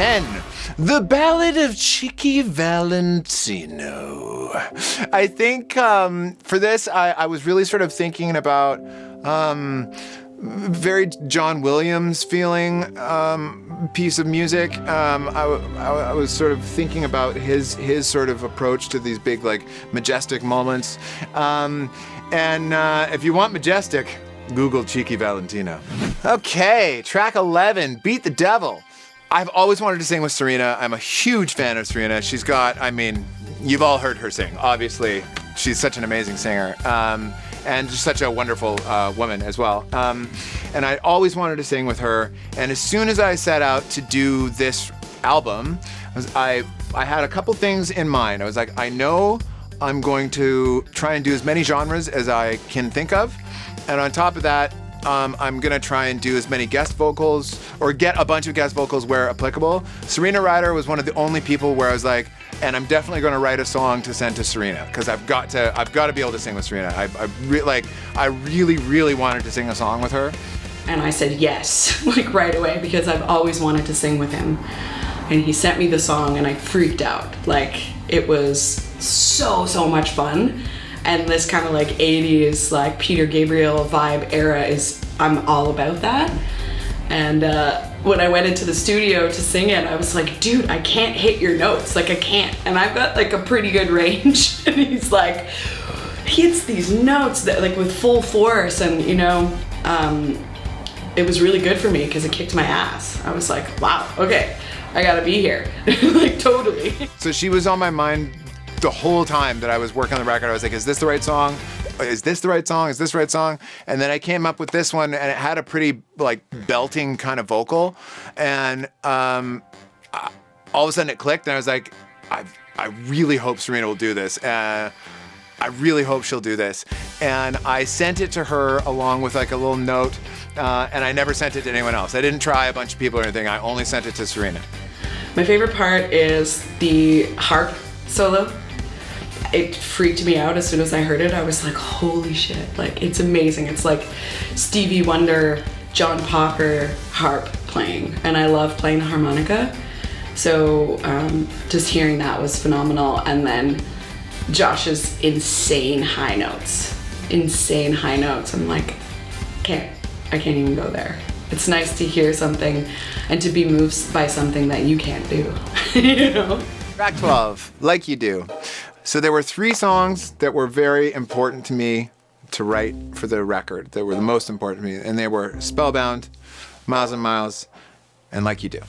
10, The Ballad of Cheeky Valentino. I think for this, I was really sort of thinking about very John Williams feeling piece of music. I was sort of thinking about his sort of approach to these big, like, majestic moments. And if you want majestic, Google Cheeky Valentino. Okay, track 11, Beat the Devil. I've always wanted to sing with Serena. I'm a huge fan of Serena. She's got, I mean, you've all heard her sing, obviously. She's such an amazing singer. And just such a wonderful woman as well. And I always wanted to sing with her. And as soon as I set out to do this album, I had a couple things in mind. I was like, I know I'm going to try and do as many genres as I can think of. And on top of that, I'm gonna try and do as many guest vocals, or get a bunch of guest vocals where applicable. Serena Ryder was one of the only people where I was like, and I'm definitely gonna write a song to send to Serena, because I've got to be able to sing with Serena. I really wanted to sing a song with her. And I said yes, like right away, because I've always wanted to sing with him. And he sent me the song and I freaked out. Like, it was so much fun. And this kind of like 80s, like Peter Gabriel vibe era I'm all about that. And when I went into the studio to sing it, I was like, dude, I can't hit your notes. Like, I can't. And I've got like a pretty good range. And he's like, he hits these notes that like with full force. And you know, it was really good for me because it kicked my ass. I was like, wow, okay, I gotta be here. Like, totally. So she was on my mind the whole time that I was working on the record. I was like, is this the right song? Is this the right song? Is this the right song? And then I came up with this one, and it had a pretty like belting kind of vocal. And all of a sudden it clicked, and I was like, I really hope Serena will do this. I really hope she'll do this. And I sent it to her along with like a little note, and I never sent it to anyone else. I didn't try a bunch of people or anything. I only sent it to Serena. My favorite part is the harp solo. It freaked me out as soon as I heard it. I was like, holy shit, like, it's amazing. It's like Stevie Wonder, John Popper harp playing, and I love playing the harmonica. So just hearing that was phenomenal. And then Josh's insane high notes. I'm like, I can't even go there. It's nice to hear something and to be moved by something that you can't do, you know? Track 12, Like You Do. So there were 3 songs that were very important to me to write for the record, that were the most important to me, and they were Spellbound, Miles and Miles, and Like You Do.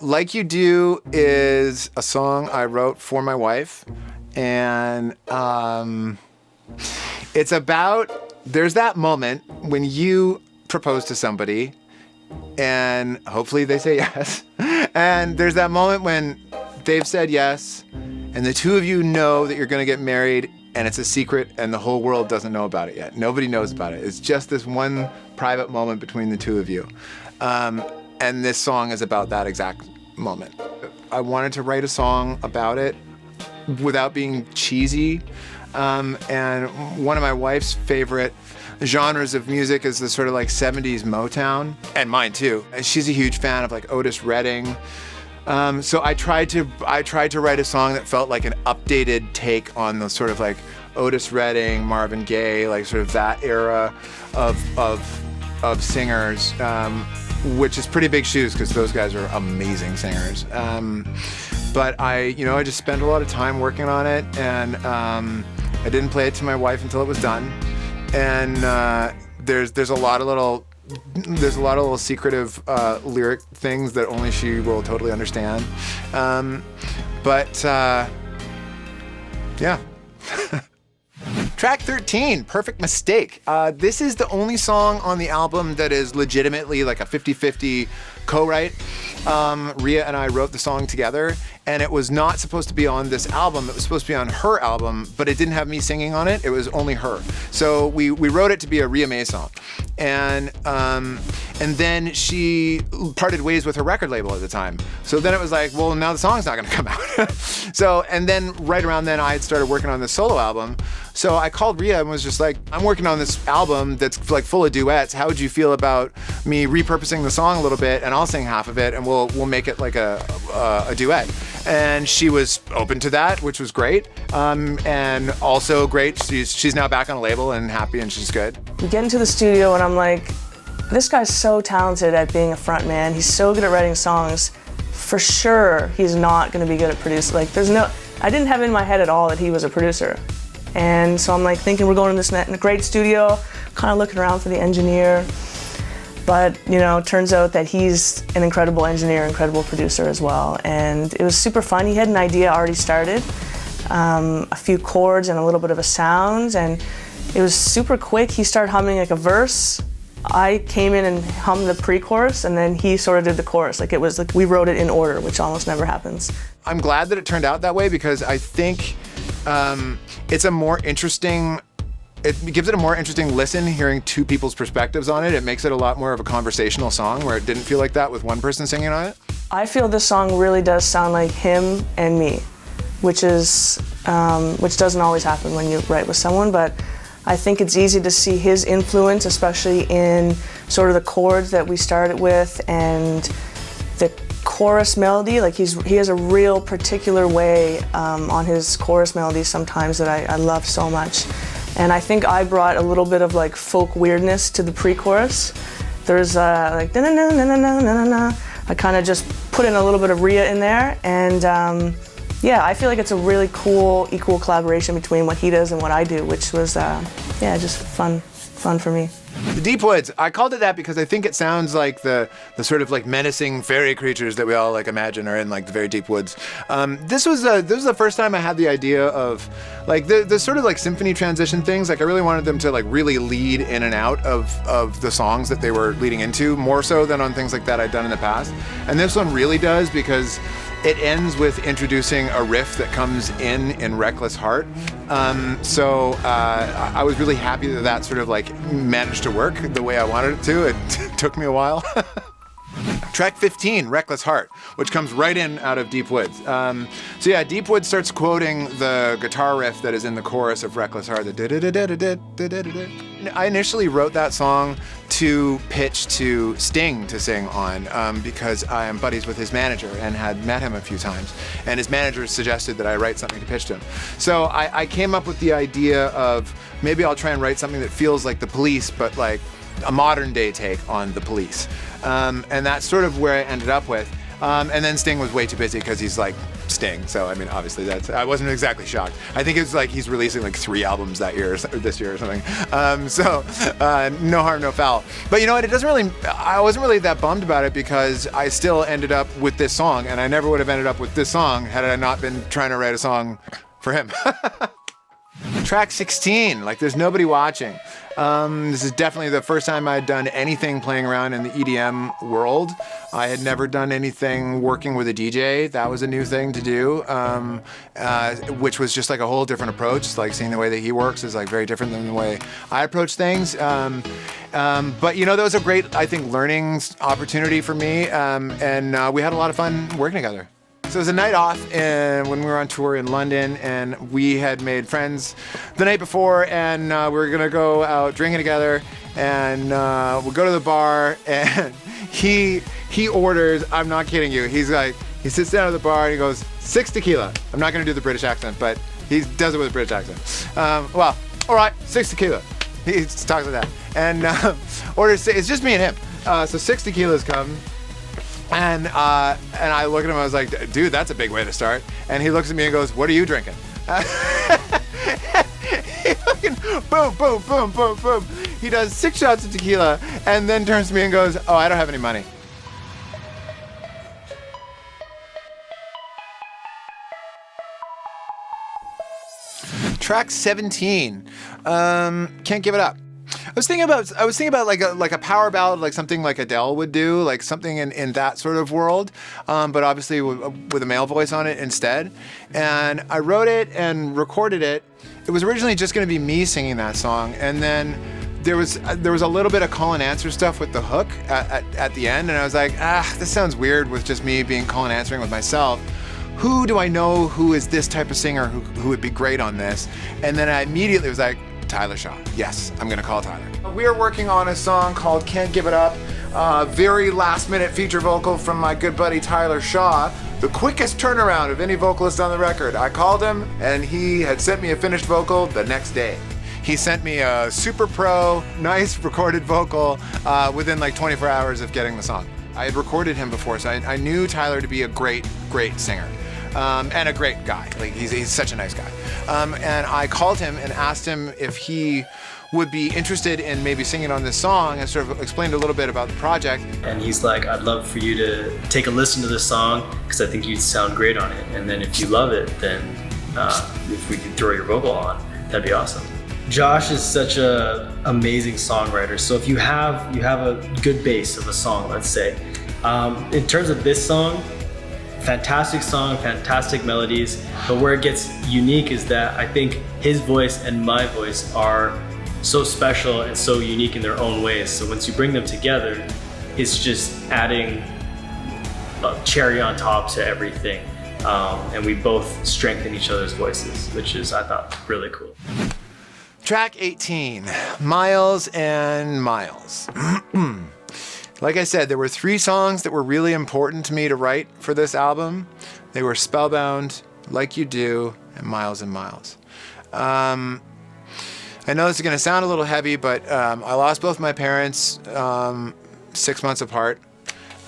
Like You Do is a song I wrote for my wife, and it's about, there's that moment when you propose to somebody and hopefully they say yes, and there's that moment when they've said yes, and the two of you know that you're gonna get married, and it's a secret, and the whole world doesn't know about it yet. Nobody knows about it. It's just this one private moment between the two of you. And this song is about that exact moment. I wanted to write a song about it without being cheesy. And one of my wife's favorite genres of music is the sort of like 70s Motown, and mine too. And she's a huge fan of like Otis Redding. So I tried to write a song that felt like an updated take on the sort of like Otis Redding, Marvin Gaye, like sort of that era of singers, which is pretty big shoes because those guys are amazing singers. But I just spent a lot of time working on it, and I didn't play it to my wife until it was done. And there's a lot of little secretive lyric things that only she will totally understand. Yeah. Track 13, Perfect Mistake. This is the only song on the album that is legitimately like a 50-50 co-write. Rhea and I wrote the song together, and it was not supposed to be on this album. It was supposed to be on her album, but it didn't have me singing on it. It was only her. So we wrote it to be a Rhea May song. And then she parted ways with her record label at the time. So then it was like, well, now the song's not gonna come out. And then right around then I had started working on the solo album. So I called Rhea and was just like, I'm working on this album that's like full of duets. How would you feel about me repurposing the song a little bit, and I'll sing half of it, and we'll make it like a duet. And she was open to that, which was great. And also great, she's now back on a label and happy, and she's good. We get into the studio and I'm like, this guy's so talented at being a front man. He's so good at writing songs. For sure, he's not gonna be good at producing. Like, I didn't have in my head at all that he was a producer. And so I'm like thinking we're going to this great studio, kind of looking around for the engineer. But, you know, it turns out that he's an incredible engineer, incredible producer as well. And it was super fun. He had an idea already started, a few chords and a little bit of a sound, and it was super quick. He started humming like a verse. I came in and hummed the pre-chorus, and then he sort of did the chorus. Like, it was like we wrote it in order, which almost never happens. I'm glad that it turned out that way, because I think it's a more interesting, it gives it a more interesting listen, hearing two people's perspectives on it. It makes it a lot more of a conversational song, where it didn't feel like that with one person singing on it. I feel this song really does sound like him and me, which doesn't always happen when you write with someone, but I think it's easy to see his influence, especially in sort of the chords that we started with and the chorus melody. Like, he has a real particular way on his chorus melody sometimes that I love so much. And I think I brought a little bit of like folk weirdness to the pre-chorus. There's like na na na na na na na. I kind of just put in a little bit of Rhea in there, and yeah, I feel like it's a really cool, equal collaboration between what he does and what I do, which was, yeah, just fun for me. The Deep Woods, I called it that because I think it sounds like the sort of like menacing fairy creatures that we all like imagine are in like the very deep woods. This was the first time I had the idea of like the sort of like symphony transition things. Like, I really wanted them to like really lead in and out of the songs that they were leading into, more so than on things like that I'd done in the past. And this one really does, because it ends with introducing a riff that comes in Reckless Heart. So I was really happy that sort of like managed to work the way I wanted it to. It took me a while. Track 15, Reckless Heart, which comes right in out of Deep Woods. So yeah, Deep Woods starts quoting the guitar riff that is in the chorus of Reckless Heart. I initially wrote that song to pitch to Sting to sing on, because I am buddies with his manager and had met him a few times, and his manager suggested that I write something to pitch to him. So I came up with the idea of maybe I'll try and write something that feels like The Police, but like a modern day take on The Police. And that's sort of where I ended up with. And then Sting was way too busy because he's like Sting. So, I mean, obviously I wasn't exactly shocked. I think it's like he's releasing like 3 albums that year or this year or something. No harm, no foul. But you know what? I wasn't really that bummed about it, because I still ended up with this song, and I never would have ended up with this song had I not been trying to write a song for him. Track 16, like There's Nobody Watching. This is definitely the first time I'd done anything playing around in the EDM world. I had never done anything working with a DJ. That was a new thing to do, which was just like a whole different approach. It's like seeing the way that he works is like very different than the way I approach things. But you know, that was a great, I think, learning opportunity for me, and we had a lot of fun working together. So it was a night off when we were on tour in London, and we had made friends the night before, and we were gonna go out drinking together, and we'll go to the bar, and he orders, I'm not kidding you, he sits down at the bar and he goes, 6 tequila. I'm not gonna do the British accent, but he does it with a British accent. Well, all right, 6 tequila. He talks like that. And orders, it's just me and him. So 6 tequilas come. And I look at him, I was like, dude, that's a big way to start. And he looks at me and goes, what are you drinking? He fucking boom, boom, boom, boom, boom. He does 6 shots of tequila and then turns to me and goes, oh, I don't have any money. Track 17, Can't Give It Up. I was thinking about like a power ballad, like something like Adele would do, like something in that sort of world, but obviously with a male voice on it instead. And I wrote it and recorded it. It was originally just going to be me singing that song, and then there was a little bit of call and answer stuff with the hook at the end, and I was like, this sounds weird with just me being call and answering with myself. who do I know who is this type of singer who would be great on this? And then I immediately was like, Tyler Shaw. Yes, I'm gonna call Tyler. We are working on a song called Can't Give It Up. Very last minute feature vocal from my good buddy Tyler Shaw. The quickest turnaround of any vocalist on the record. I called him and he had sent me a finished vocal the next day. He sent me a super pro, nice recorded vocal within like 24 hours of getting the song. I had recorded him before, so I knew Tyler to be a great singer. And a great guy. Like he's such a nice guy. And I called him and asked him if he would be interested in maybe singing on this song, and sort of explained a little bit about the project. And he's like, I'd love for you to take a listen to this song because I think you'd sound great on it. And then if you love it, then if we could throw your vocal on, that'd be awesome. Josh is such an amazing songwriter. So if you have a good base of a song, let's say, in terms of this song, fantastic song, fantastic melodies, but where it gets unique is that I think his voice and my voice are so special and so unique in their own ways. So once you bring them together, it's just adding a cherry on top to everything. And we both strengthen each other's voices, which is, I thought, really cool. Track 18, Miles and Miles. Like I said, there were 3 songs that were really important to me to write for this album. They were Spellbound, Like You Do, and Miles and Miles. I know this is gonna sound a little heavy, but I lost both my parents 6 months apart.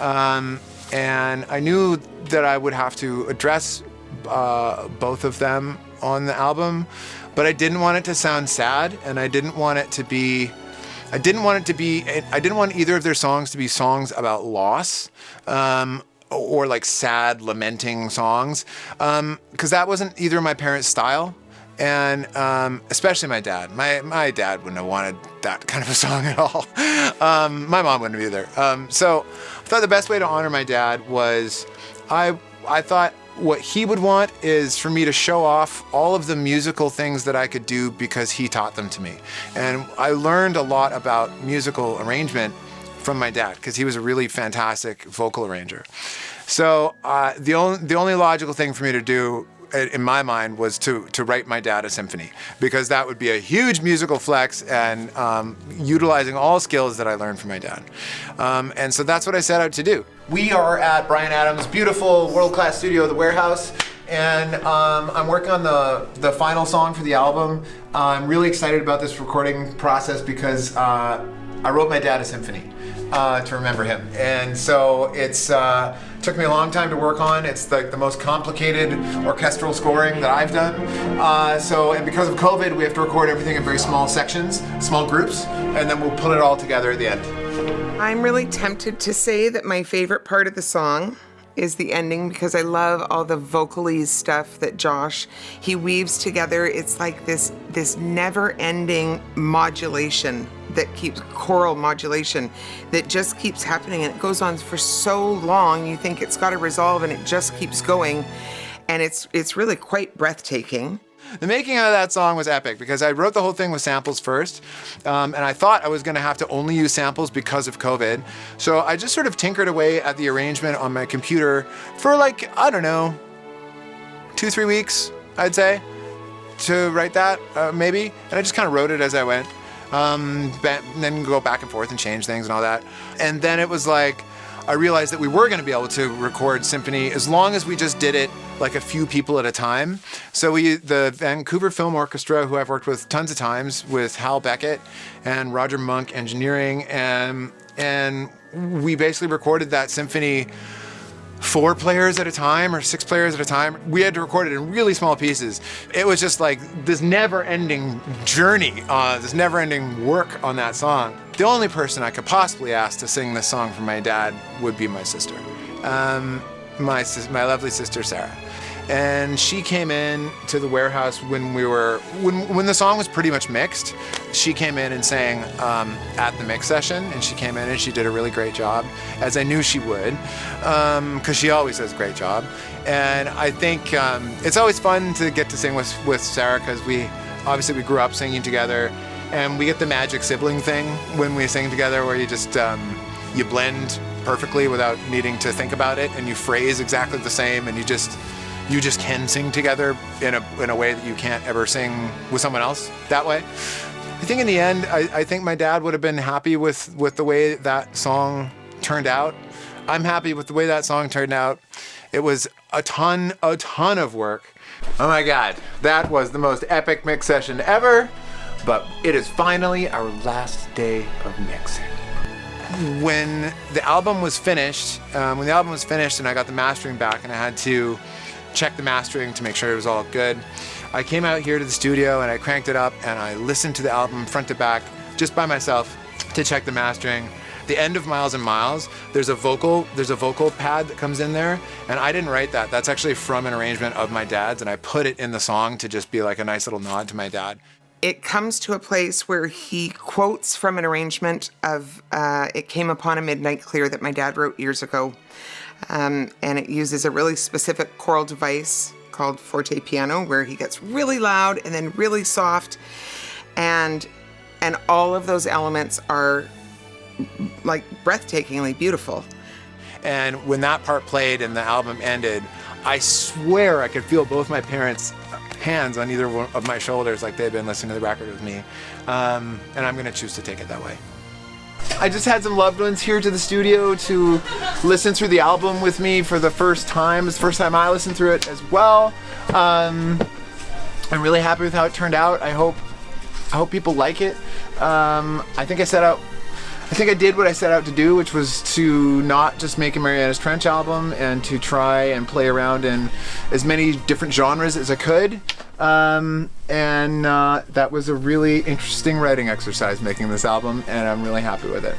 And I knew that I would have to address both of them on the album, but I didn't want it to sound sad, and I didn't want either of their songs to be songs about loss, or like sad, lamenting songs, because that wasn't either of my parents' style, and especially my dad. My dad wouldn't have wanted that kind of a song at all. My mom wouldn't have either. So I thought the best way to honor my dad was, I thought what he would want is for me to show off all of the musical things that I could do because he taught them to me. And I learned a lot about musical arrangement from my dad because he was a really fantastic vocal arranger. So the only logical thing for me to do in my mind was to write my dad a symphony, because that would be a huge musical flex and utilizing all skills that I learned from my dad. And so that's what I set out to do. We are at Bryan Adams' beautiful world-class studio, The Warehouse, and I'm working on the final song for the album. I'm really excited about this recording process because I wrote my dad a symphony to remember him. And so it's took me a long time to work on. It's like the most complicated orchestral scoring that I've done. And because of COVID, we have to record everything in very small sections, small groups, and then we'll put it all together at the end. I'm really tempted to say that my favorite part of the song is the ending, because I love all the vocalese stuff that Josh, he weaves together. It's like this never-ending modulation that keeps, choral modulation, that just keeps happening, and it goes on for so long. You think it's got to resolve, and it just keeps going, and it's really quite breathtaking. The making of that song was epic because I wrote the whole thing with samples first, and I thought I was going to have to only use samples because of COVID. So I just sort of tinkered away at the arrangement on my computer for like, I don't know, 2-3 weeks, I'd say, to write that, maybe. And I just kind of wrote it as I went, then go back and forth and change things and all that. And then it was like, I realized that we were going to be able to record symphony as long as we just did it like a few people at a time. So the Vancouver Film Orchestra, who I've worked with tons of times, with Hal Beckett and Roger Monk engineering, and we basically recorded that symphony 4 players at a time or 6 players at a time. We had to record it in really small pieces. It was just like this never-ending journey, this never-ending work on that song. The only person I could possibly ask to sing this song for my dad would be my sister, my lovely sister Sarah. And she came in to the Warehouse when the song was pretty much mixed. She came in and sang at the mix session, and she came in and she did a really great job, as I knew she would, because she always does a great job. And I think it's always fun to get to sing with Sarah, because we grew up singing together, and we get the magic sibling thing when we sing together, where you just you blend perfectly without needing to think about it, and you phrase exactly the same, and you just can sing together in a way that you can't ever sing with someone else that way. I think in the end, I think my dad would have been happy with the way that song turned out. I'm happy with the way that song turned out. It was a ton of work. Oh my God, that was the most epic mix session ever, but it is finally our last day of mixing. When the album was finished, and I got the mastering back and I had to check the mastering to make sure it was all good, I came out here to the studio and I cranked it up and I listened to the album front to back just by myself to check the mastering. At the end of Miles and Miles, there's a vocal pad that comes in there, and I didn't write that. That's actually from an arrangement of my dad's, and I put it in the song to just be like a nice little nod to my dad. It comes to a place where he quotes from an arrangement of It Came Upon a Midnight Clear that my dad wrote years ago. And it uses a really specific choral device called forte piano, where he gets really loud and then really soft. And all of those elements are like breathtakingly beautiful. And when that part played and the album ended, I swear I could feel both my parents' hands on either one of my shoulders like they'd been listening to the record with me. And I'm gonna choose to take it that way. I just had some loved ones here to the studio to listen through the album with me for the first time. It's the first time I listened through it as well. I'm really happy with how it turned out. I hope people like it. I think I did what I set out to do, which was to not just make a Mariana's Trench album and to try and play around in as many different genres as I could. That was a really interesting writing exercise making this album, and I'm really happy with it.